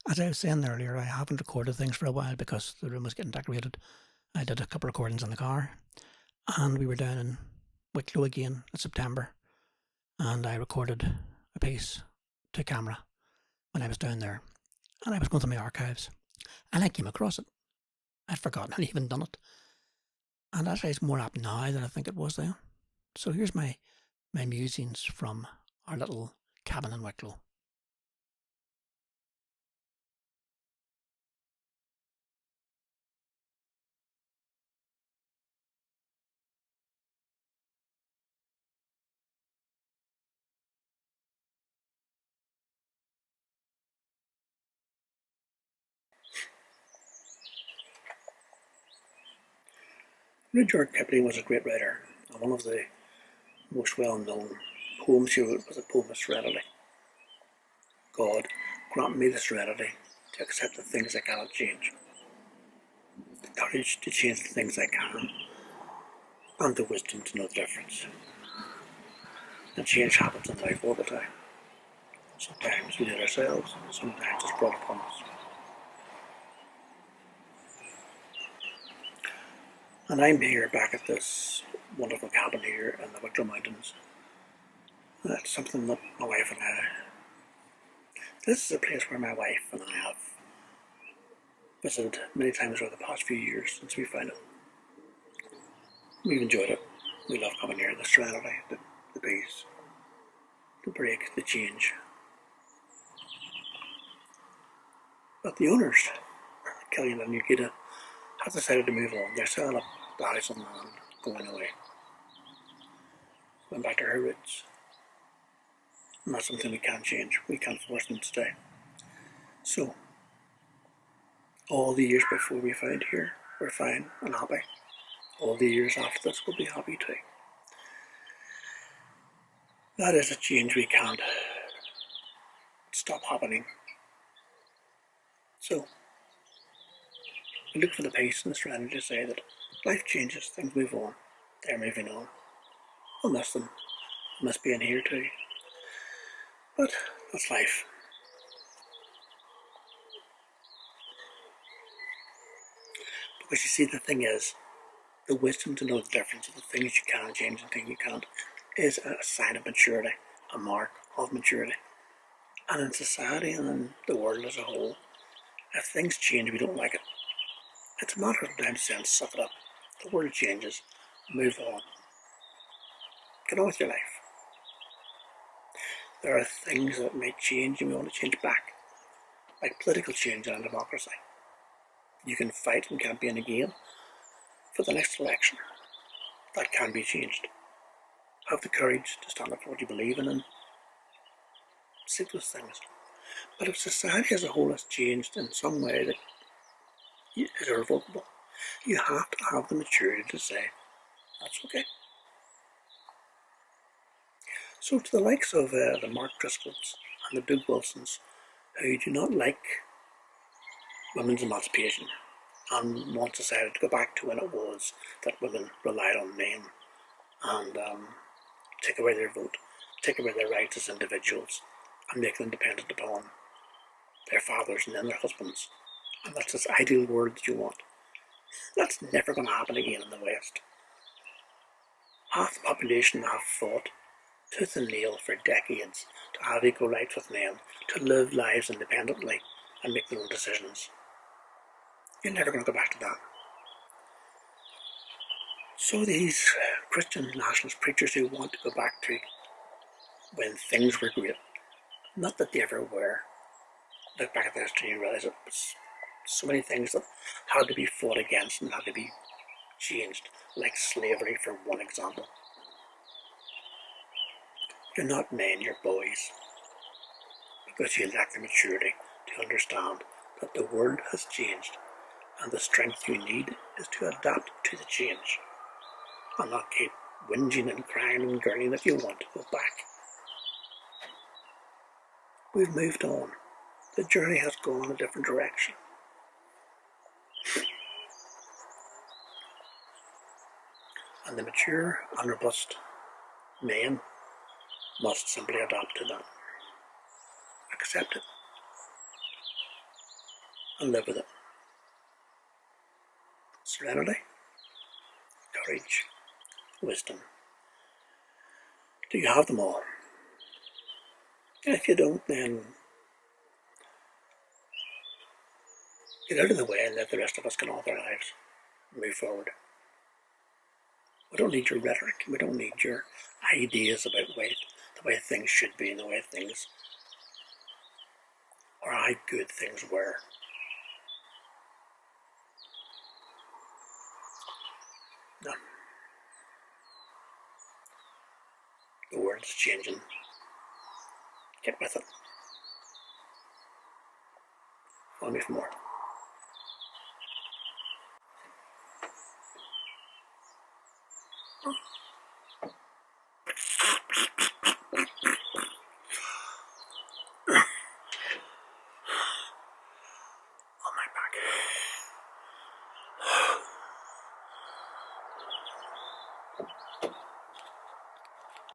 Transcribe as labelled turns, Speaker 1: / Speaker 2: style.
Speaker 1: As I was saying earlier, I haven't recorded things for a while because the room was getting decorated. I did a couple of recordings in the car, and we were down in Wicklow again in September, and I recorded a piece to camera when I was down there, and I was going through my archives, and I came across it. I'd forgotten I'd even done it, and actually it's more apt now than I think it was then. So here's my musings from our little cabin in Wicklow. Rudyard Kipling was a great writer, and one of the most well-known poems he wrote was the poem of Serenity. God, grant me the serenity to accept the things I cannot change, the courage to change the things I can, and the wisdom to know the difference. And change happens in life all the time. Sometimes we do it ourselves, sometimes it's brought upon us. And I'm here back at this wonderful cabin here in the Wicklow Mountains. That's something that my wife and I, this is a place where my wife and I have visited many times over the past few years since we found it. We've enjoyed it. We love coming here, the serenity, the peace, the break, the change. But the owners, Killian and Yukita, have decided to move on. They're selling up the house and land, going away. Going back to her roots. And that's something we can't change. We can't force them to stay. So, all the years before we found here, we're fine and happy. All the years after this, we'll be happy too. That is a change we can't stop happening. So, we look for the peace and the serenity to say that life changes, things move on, they're moving on. We'll miss them, we'll miss being here too. But that's life. Because you see, the thing is, the wisdom to know the difference of the things you can change and things you can't is a sign of maturity, a mark of maturity. And in society and in the world as a whole, if things change we don't like it, it's a matter of time to say, suck it up. The world changes, move on. Get on with your life. There are things that might change and we want to change back, like political change and democracy. You can fight and campaign again for the next election. That can be changed. Have the courage to stand up for what you believe in and seek those things. But if society as a whole has changed in some way that is irrevocable, you have to have the maturity to say, that's okay. So to the likes of the Mark Driscolls and the Doug Wilsons, who do not like women's emancipation and want society to go back to when it was that women relied on men and take away their vote, take away their rights as individuals and make them dependent upon their fathers and then their husbands. And that's this ideal world that you want. That's never going to happen again in the West. Half the population have fought tooth and nail for decades to have equal rights with men, to live lives independently and make their own decisions. You're never going to go back to that. So these Christian nationalist preachers who want to go back to when things were great, not that they ever were, look back at the history and realise it was so many things that had to be fought against and had to be changed, like slavery for one example. You're not men, you're boys, because you lack the maturity to understand that the world has changed and the strength you need is to adapt to the change and not keep whinging and crying and gurning that you want to go back. We've moved on. The journey has gone a different direction. And the mature and robust men must simply adapt to that. Accept it. and live with it. Serenity, courage, wisdom. Do you have them all? And if you don't, then get out of the way and let the rest of us get on with our lives. Move forward. We don't need your rhetoric. We don't need your ideas about the way things should be and the way things, or how good things were. No. The world's changing. Get with it. Follow me for more. On my back.